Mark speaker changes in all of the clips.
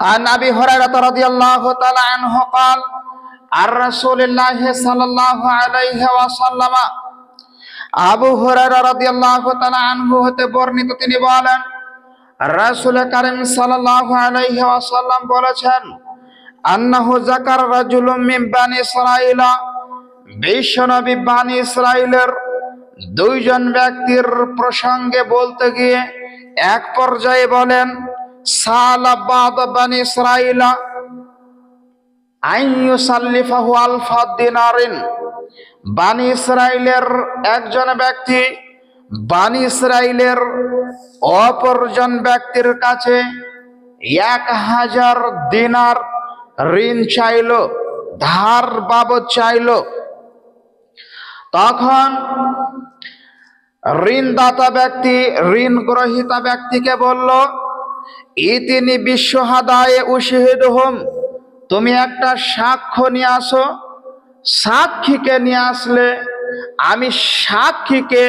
Speaker 1: عن أبي هريرة رضي الله تعالى عنه قال عن رسول الله صلى الله عليه وسلم আবু হুরায়রা রাদিয়াল্লাহু তাআলা আনহু হতে বর্ণিত, তিনি বলেন রাসূল কারীম সাল্লাল্লাহু আলাইহি ওয়াসাল্লাম বলেছেন, আন্নাহু যাকার রাজুলুম মিন বানি ইসরাঈলা, বিশ্বনবী বানি ইসরাঈলের দুইজন ব্যক্তির প্রসঙ্গে বলতে গিয়ে এক পর্যায়ে বলেন, সালা বাদ বানি ইসরাঈলা আইয়ু সাল্লিফাহু আলফা দিনারিন, বানি ইসরাইলের একজন ব্যক্তি বানি ইসরাইলের অপরজন ব্যক্তির কাছে 1000 দিনার ঋণ চাইল, ধার বাবদ চাইল। তখন ঋণদাতা ব্যক্তি ঋণ গ্রহীতা ব্যক্তিকে বলল, ইতিনি বিশ্বহাদায়ে উশহিদুহুম, তুমি একটা সাক্ষ্য নিয়ে আসো, সাক্ষীকে নিয়ে আসলে আমি সাক্ষীকে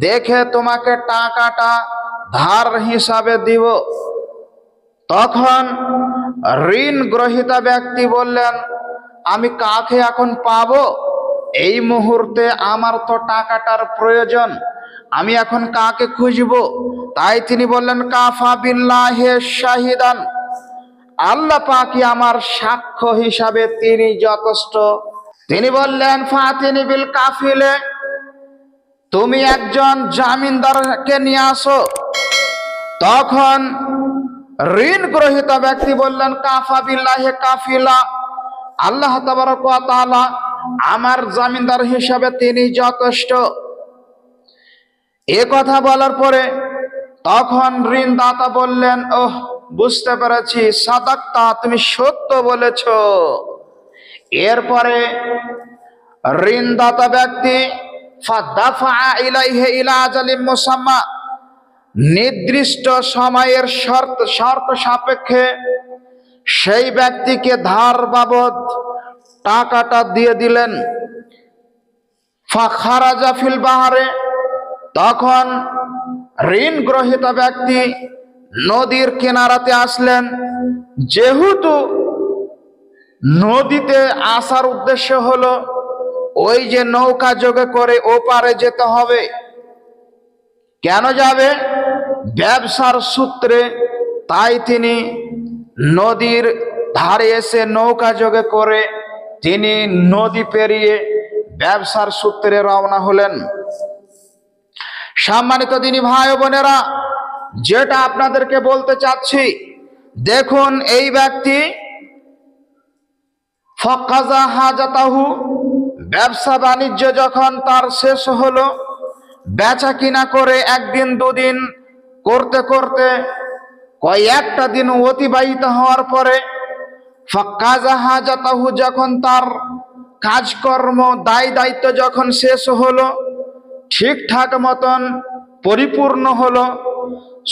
Speaker 1: দেখে তোমাকে টাকাটা ধার হিসাবে দিব। তখন ঋণ গ্রহীতা ব্যক্তি বললেন, আমি কাকে এখন পাবো? এই মুহূর্তে আমার তো টাকাটার প্রয়োজন, আমি এখন কাকে খুঁজবো? তাই তিনি বললেন, কাফা বিল্লাহি শাহিদান, আল্লাহ পাকই আমার সাক্ষ্য হিসাবে তিনি যথেষ্ট। তিনি বললেন, ফাতিনি বিল কাফিলে, তুমি একজন জামিনদারকে নিয়ে আসো। তখন ঋণ গ্রহীতা ব্যক্তি বললেন, কাফা বিল্লাহি কাফিলা, আল্লাহ তাবারক ওয়া তাআলা আমার জামিনদার হিসাবে তিনি যথেষ্ট। এ কথা বলার পরে তখন ঋণদাতা বললেন, ওহ, বুঝতে পেরেছি, সাদাক্তা, তুমি সত্য বলেছ। এরপরে ঋণদাতা ব্যক্তি ফাদাফা ইলাইহি ইলা আজালিম মুসাম্মা, নির্দিষ্ট সময়ের শর্ত সাপেক্ষে সেই ব্যক্তিকে ধার বাবদ টাকাটা দিয়ে দিলেন। ফাখারাজা ফিল বাহারে, তখন ঋণ গ্রহীতা ব্যক্তি নদীর কিনারাতে আসলেন। যেহেতু নদীতে আসার উদ্দেশ্য হলো ওই যে নৌকা যোগে করে ওপারে যেতে হবে। কেন যাবে? ব্যবসার সূত্রে। তাই তিনি নদীর ধারে এসে নৌকা যোগে করে তিনি নদী পেরিয়ে ব্যবসার সূত্রে রওনা হলেন। সম্মানিত দিনী ভাই বোনেরা, যেটা আপনাদেরকে বলতে চাচ্ছি, দেখুন এই ব্যক্তি ফাকাজা হাজাতাহু, ব্যবসা বাণিজ্য যখন তার শেষ হলো, বেচা কিনা করে একদিন দুদিন করতে করতে কয়েকটা দিন অতিবাহিত হওয়ার পরে ফাকাজা হাজাতাহু, যখন তার কাজকর্ম দায় দায়িত্ব যখন শেষ হলো, ঠিকঠাক মতন পরিপূর্ণ হলো,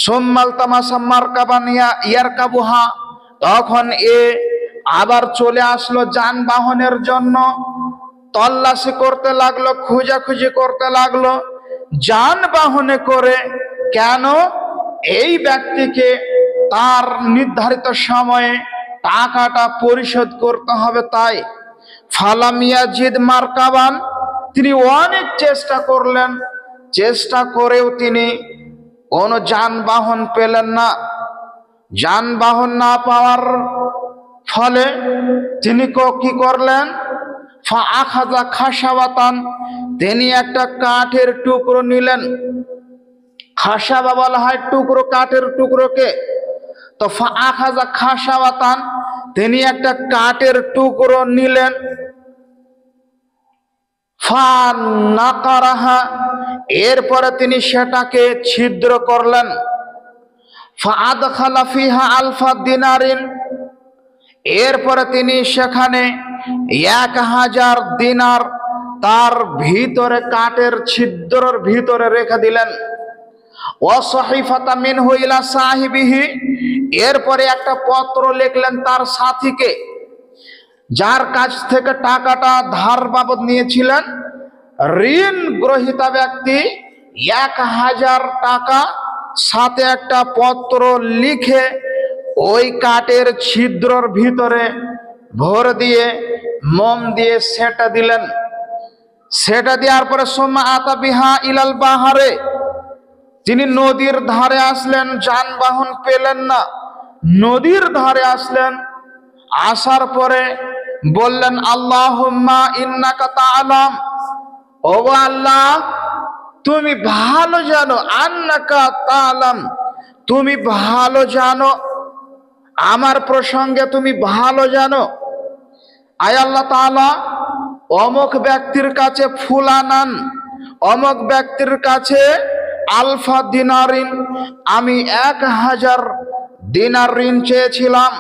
Speaker 1: সোম্মাল তামাশা মারকাবানিয়া ইয়ারকাবুহা, তখন এ আবার চলে আসলো যানবাহনের জন্য, তল্লাশি করতে লাগলো, খোঁজাখুঁজি করতে লাগলো যানবাহনে করে। কেন? এই ব্যক্তিকে তার নির্ধারিত সময়ে টাকাটা পরিশোধ করতে হবে। তাই ফালামিয়া জিদ মারকাবান, তিনি অনেক চেষ্টা করলেন, চেষ্টা করেও তিনি কোনো যানবাহন পেলেন না। যানবাহন না পাওয়ার ফলে তিনি কি করলেন? ফাআখাযা খাশাবাতান, তিনি একটা কাঠের টুকরো নিলেন। খাশাবা বলা হয় টুকরো, কাঠের টুকরোকে। তো ফাআখাযা খাশাবাতান, তিনি একটা কাঠের টুকরো নিলেন। ফানাকারাহা, এরপরে তিনি সেটাকে ছিদ্র করলেন। ফাআদখালা ফিহা আলফা দিনারিন, এরপরে তিনি সেখানে 1000 দিনার তার ভিতরে, কাঠের ছিদ্রের ভিতরে রেখে দিলেন। ওয়াসহিফাতা মিনহু ইলা সাহিবিহি, এরপরে একটা পত্র লিখলেন তার সাথীকে, যার কাছ থেকে টাকাটা ধার বাবদ নিয়েছিলেন। ঋণ গ্রহীতা ব্যক্তি 1000 টাকা সাথে একটা পত্র লিখে ওই কাঠের ছিদ্রর ভিতরে ভর দিয়ে মোম দিয়ে সেটা দিলেন। সেটা দেওয়ার পরে সোম্মা আতা বিহা ইলাল বাহারে, তিনি নদীর ধারে আসলেন, যানবাহন পেলেন না, নদীর ধারে আসলেন। আসার পরে বললেন আল্লাহুম্মা ইন্নাকা তাআলাম, ও আল্লাহ তুমি ভালো জানো, আন্নাকা তাআলাম তুমি ভালো জানো, আমার প্রসঙ্গে তুমি ভালো জানো। আয় আল্লাহ তাআলা, অমুক ব্যক্তির কাছে ফুল আনান, অমুক ব্যক্তির কাছে আলফা দিনারিন, আমি 1000 দিনার ঋণ চেয়েছিলাম।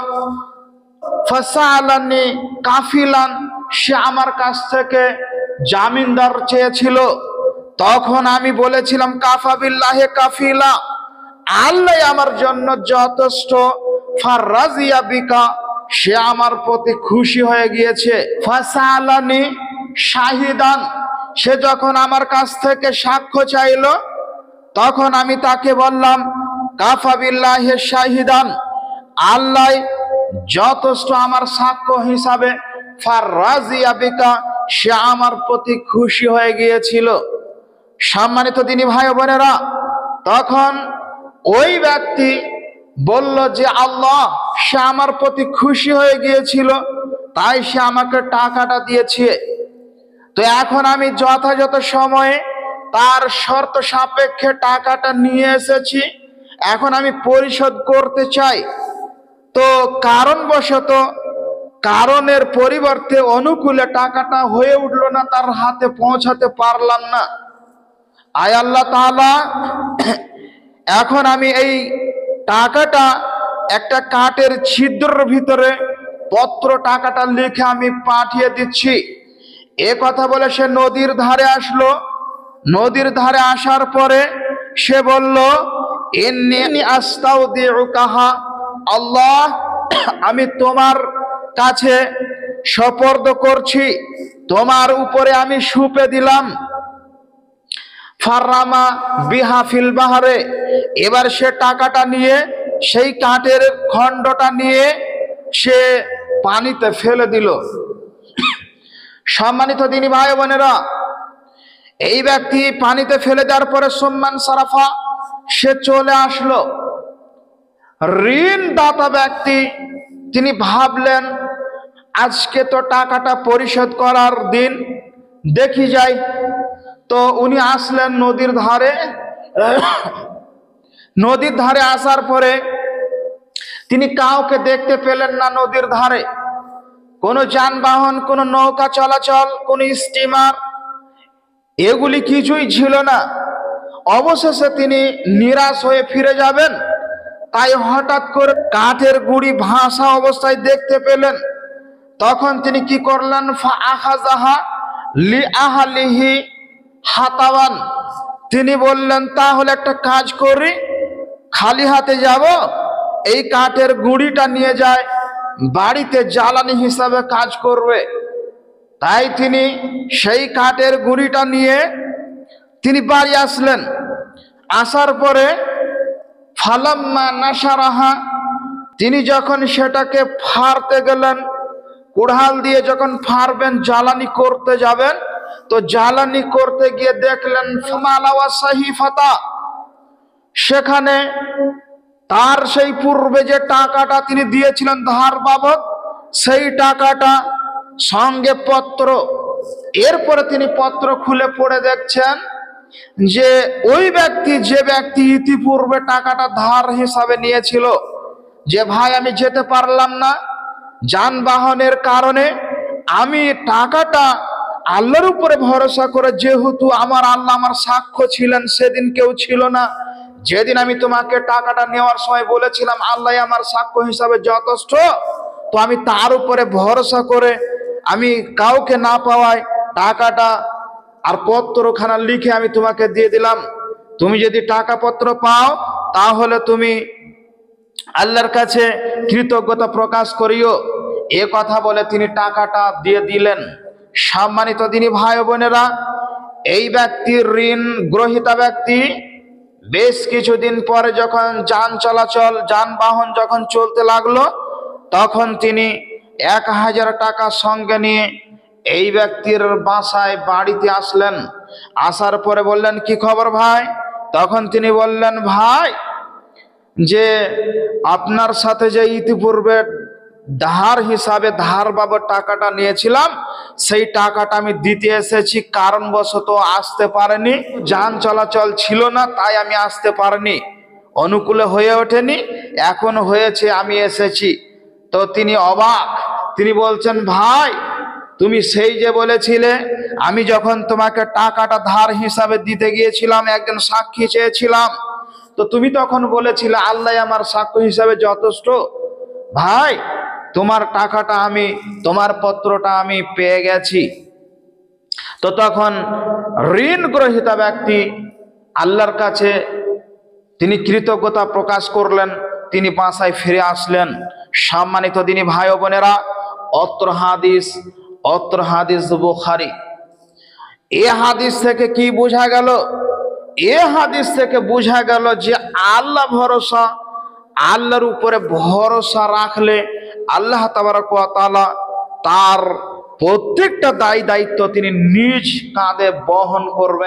Speaker 1: ফাসালানি কাফিলান, সে আমার কাছ থেকে জামিনদার চেয়েছিল। তখন আমি বলেছিলাম কাফা বিল্লাহি কাফিলা, আল্লাহ আমার জন্য যথেষ্ট। ফারাজিয়া বিকা, সে আমার প্রতি খুশি হয়ে গিয়েছে। ফাসালানি শাহিদান, সে যখন আমার কাছ থেকে সাক্ষ্য চাইল, তখন আমি তাকে বললাম কাফা বিল্লাহি শাহিদান, আল্লাহ যথেষ্ট আমার সাক্ষ্য হিসাবে। ফারাজিয়া বিকা, সে আমার প্রতি খুশি হয়ে গিয়েছিল। সম্মানিত দিনী ভাই বোনেরা, তখন ওই ব্যক্তি বলল যে আল্লাহ, সে আমার প্রতি খুশি হয়ে গিয়েছিল, তাই সে আমাকে টাকাটা দিয়েছে। তো এখন আমি যথাযথ সময়ে তার শর্ত সাপেক্ষে টাকাটা নিয়ে এসেছি, এখন আমি পরিশোধ করতে চাই। তো কারণবশত কারণের পরিবর্তে অনুকূলে টাকাটা হয়ে উঠলো না, তার হাতে পৌঁছাতে পারলাম না। আয় আল্লাহ তাআলা, এখন আমি এই টাকাটা একটা কাঠের ছিদ্রের ভিতরে পত্র টাকাটা লিখে আমি পাঠিয়ে দিচ্ছি। এ কথা বলে সে নদীর ধারে আসলো। নদীর ধারে আসার পরে সে বলল ইন্নী আস্তাউদিউকাহা, আল্লাহ আমি তোমার কাছে সুপর্দ করছি, তোমার উপরে আমি সুপে দিলাম। ফাররামা বিহা ফিল বাহারে, এবার সে টাকাটা নিয়ে, সেই কাঠের খণ্ডটা নিয়ে সে পানিতে ফেলে দিল। সম্মানিত দিনী ভাই বোনেরা, এই ব্যক্তি পানিতে ফেলে দেওয়ার পরে সম্মান সারাফা, সে চলে আসলো। ঋণ দাতা ব্যক্তি তিনি ভাবলেন আজকে তো টাকাটা পরিশোধ করার দিন, দেখি যাই। তো উনি আসলেন নদীর ধারে। নদীর ধারে আসার পরে তিনি কাউকে দেখতে পেলেন না। নদীর ধারে কোনো যানবাহন, কোনো নৌকা চলাচল, কোনো স্টিমার, এগুলি কিছুই ছিল না। অবশেষে তিনি নিরাশ হয়ে ফিরে যাবেন, তাই হঠাৎ করে কাঠের গুড়ি ভাসা অবস্থায় দেখতে পেলেন। তখন তিনি কি করলেন, ফাআখাযাহা লিআহলিহি হাতাওয়ান, তিনি বললেন তাহলে একটা কাজ করি, খালি হাতে যাব, এই কাঠের গুঁড়িটা নিয়ে যায়, বাড়িতে জ্বালানি হিসাবে কাজ করবে। তাই তিনি সেই কাঠের গুঁড়িটা নিয়ে তিনি বাড়ি আসলেন। আসার পরে ফালাম্মা নাশারাহা, তিনি যখন সেটাকে ফাড়তে গেলেন, কুড়াল দিয়ে যখন ফাড়বেন, জ্বালানি করতে যাবেন, তো জ্বালানি করতে গিয়ে দেখলেন ফামালাওয়া সাহিফাতা, সেখানে তার সেই পূর্বে যে টাকাটা তিনি দিয়েছিলেন ধার বাবদ, সেই টাকাটা সঙ্গে পত্র। এরপরে তিনি পত্র খুলে পড়ে দেখছেন যে ওই ব্যক্তি, যে ব্যক্তি ইতিপূর্বে টাকাটা ধার হিসাবে নিয়েছিল, যে ভাই আমি যেতে পারলাম না যানবাহনের কারণে, আমি টাকাটা আল্লাহর উপরে ভরসা করে, যেহেতু আমার আল্লাহ আমার সাক্ষ্য ছিলেন, সেদিন কেউ ছিল না, যেদিন আমি তোমাকে টাকাটা নেওয়ার সময় বলেছিলাম আল্লাহ আমার সাক্ষ্য হিসাবে যথেষ্ট, তো আমি তার উপরে ভরসা করে আমি কাউকে না পাওয়ায় টাকাটা আর পত্রখানা লিখে আমি তোমাকে দিয়ে দিলাম। তুমি যদি টাকা পত্র পাও তাহলে তুমি আল্লাহর কাছে কৃতজ্ঞতা প্রকাশ করিও। এ কথা বলে তিনি টাকাটা দিয়ে দিলেন। সম্মানিত দিনী ভাই বোনেরা, এই ব্যক্তির ঋণ গ্রহীতা ব্যক্তি বেশ কিছুদিন পরে যখন যানবাহন যখন চলতে লাগলো, তখন তিনি 1000 টাকা সঙ্গে নিয়ে এই ব্যক্তির বাড়িতে আসলেন। আসার পরে বললেন, কি খবর ভাই? তখন তিনি বললেন, ভাই, যে আপনার সাথে যে ইতিপূর্বে ধার হিসাবে ধার বাবদ টাকাটা নিয়েছিলাম, সেই টাকাটা আমি দিতে এসেছি, কারণবশত আসতে পারেনি, যান চলাচল ছিল না, তাই আমি আসতে পারিনি, অনুকূলে হয়ে ওঠেনি, এখন হয়েছে, আমি এসেছি। তো তিনি অবাক, তিনি বলছেন, ভাই, তুমি সেই যে বলেছিলে, আমি যখন তোমাকে টাকাটা ধার হিসাবে দিতে গিয়েছিলাম, একজন সাক্ষী চেয়েছিলাম, তো তুমি তখন বলেছিলে আল্লাহ আমার সাক্ষ্য হিসাবে যথেষ্ট। ভাই, তোমার টাকাটা তোমার পত্রটা আমি পেয়ে গেছি। তো তখন ঋণ গ্রহীতা ব্যক্তি আল্লাহর কাছে তিনি কৃতজ্ঞতা প্রকাশ করলেন, তিনি বাসায় ফিরে আসলেন। সম্মানিত দিনী ভাই ও বোনেরা, অত্র হাদিস বুখারী। এ হাদিস থেকে কি বোঝা গেল? এ হাদিস থেকে বোঝা গেল যে আল্লাহ ভরসা, আল্লাহর উপরে ভরসা রাখলে আল্লাহ তাবারক ওয়া তাআলা তার প্রত্যেকটা দায়িত্ব তিনি নিজ কাঁধে বহন করবেন।